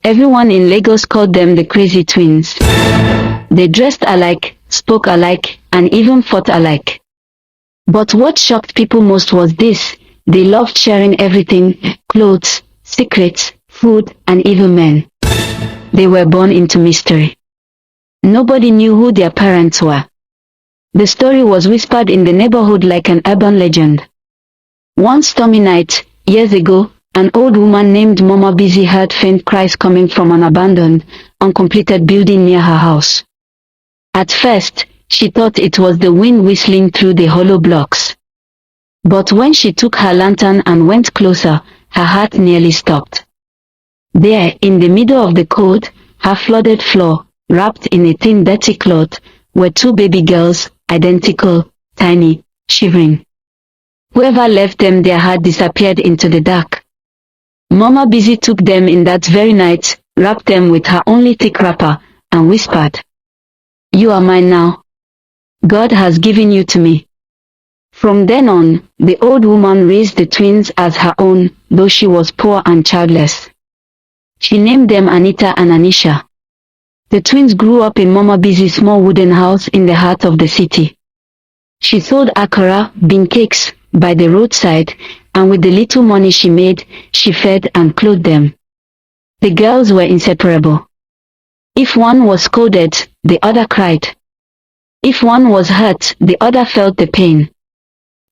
Everyone in Lagos called them the crazy twins. They dressed alike, spoke alike, and even fought alike. But what shocked people most was this: they loved sharing everything: clothes, secrets, food, and even men. They were born into mystery. Nobody knew who their parents were. The story was whispered in the neighborhood like an urban legend. One stormy night, years ago, an old woman named Mama Busy heard faint cries coming from an abandoned, uncompleted building near her house. At first, she thought it was the wind whistling through the hollow blocks. But when she took her lantern and went closer, her heart nearly stopped. There, in the middle of the cold, half-flooded floor, wrapped in a thin dirty cloth, were two baby girls, identical, tiny, shivering. Whoever left them there had disappeared into the dark. Mama Busy took them in that very night, wrapped them with her only thick wrapper, and whispered, "You are mine now. God has given you to me." From then on, the old woman raised the twins as her own, though she was poor and childless. She named them Anita and Anisha. The twins grew up in Mama Busy's small wooden house in the heart of the city. She sold akara, bean cakes, by the roadside, and with the little money she made, she fed and clothed them. The girls were inseparable. If one was scolded, the other cried. If one was hurt, the other felt the pain.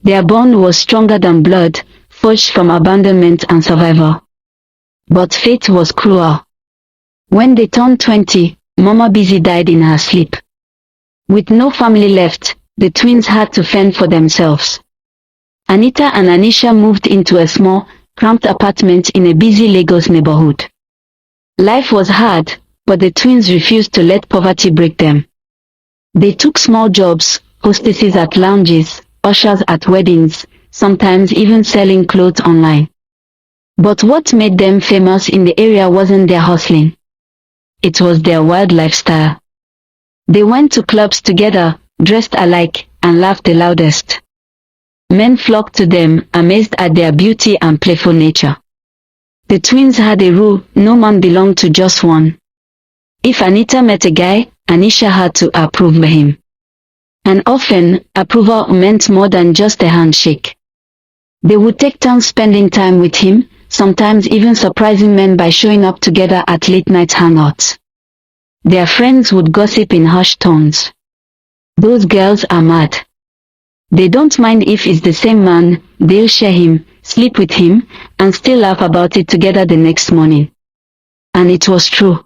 Their bond was stronger than blood, forged from abandonment and survival. But fate was cruel. When they turned 20, Mama Busy died in her sleep. With no family left, the twins had to fend for themselves. Anita and Anisha moved into a small, cramped apartment in a busy Lagos neighborhood. Life was hard, but the twins refused to let poverty break them. They took small jobs: hostesses at lounges, ushers at weddings, sometimes even selling clothes online. But what made them famous in the area wasn't their hustling. It was their wild lifestyle. They went to clubs together, dressed alike, and laughed the loudest. Men flocked to them, amazed at their beauty and playful nature. The twins had a rule: no man belonged to just one. If Anita met a guy, Anisha had to approve him. And often, approval meant more than just a handshake. They would take turns spending time with him, sometimes even surprising men by showing up together at late-night hangouts. Their friends would gossip in hushed tones. "Those girls are mad. They don't mind if it's the same man, they'll share him, sleep with him, and still laugh about it together the next morning." And it was true.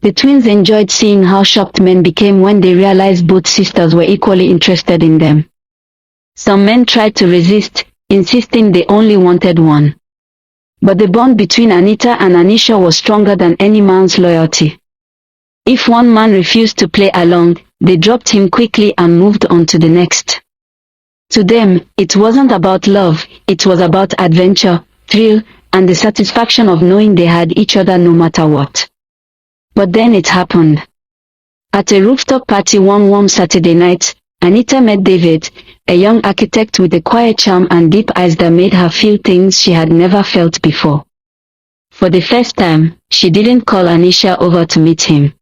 The twins enjoyed seeing how shocked men became when they realized both sisters were equally interested in them. Some men tried to resist, insisting they only wanted one. But the bond between Anita and Anisha was stronger than any man's loyalty. If one man refused to play along, they dropped him quickly and moved on to the next. To them, it wasn't about love, it was about adventure, thrill, and the satisfaction of knowing they had each other no matter what. But then it happened. At a rooftop party one warm Saturday night, Anita met David, a young architect with a quiet charm and deep eyes that made her feel things she had never felt before. For the first time, she didn't call Anisha over to meet him.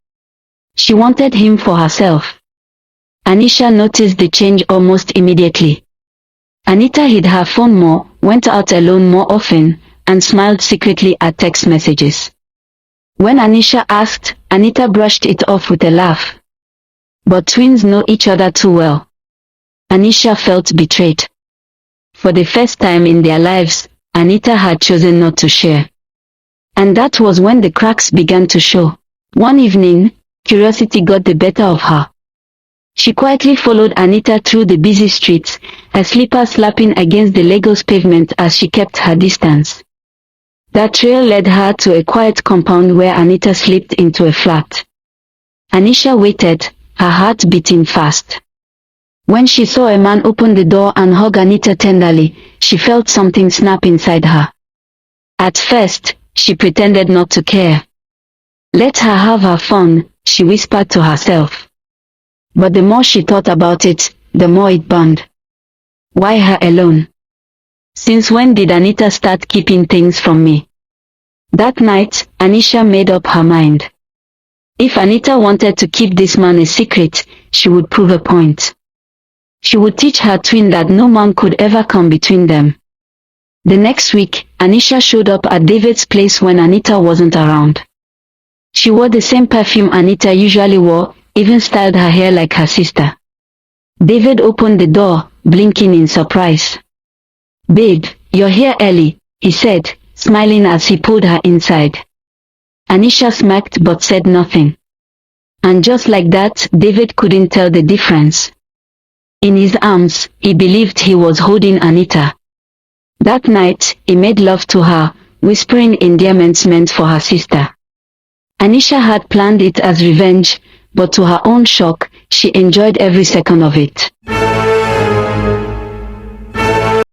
She wanted him for herself. Anisha noticed the change almost immediately. Anita hid her phone more, went out alone more often, and smiled secretly at text messages. When Anisha asked, Anita brushed it off with a laugh. But twins know each other too well. Anisha felt betrayed. For the first time in their lives, Anita had chosen not to share. And that was when the cracks began to show. One evening, curiosity got the better of her. She quietly followed Anita through the busy streets, her slippers slapping against the Lagos pavement as she kept her distance. That trail led her to a quiet compound where Anita slipped into a flat. Anisha waited, her heart beating fast. When she saw a man open the door and hug Anita tenderly, she felt something snap inside her. At first, she pretended not to care. Let her have her fun, she whispered to herself. But the more she thought about it, the more it burned. Why her alone? Since when did Anita start keeping things from me? That night, Anisha made up her mind. If Anita wanted to keep this man a secret, she would prove a point. She would teach her twin that no man could ever come between them. The next week, Anisha showed up at David's place when Anita wasn't around. She wore the same perfume Anita usually wore, even styled her hair like her sister. David opened the door, blinking in surprise. "Babe, you're here early," he said, smiling as he pulled her inside. Anisha smirked but said nothing. And just like that, David couldn't tell the difference. In his arms, he believed he was holding Anita. That night, he made love to her, whispering endearments meant for her sister. Anisha had planned it as revenge, but to her own shock, she enjoyed every second of it.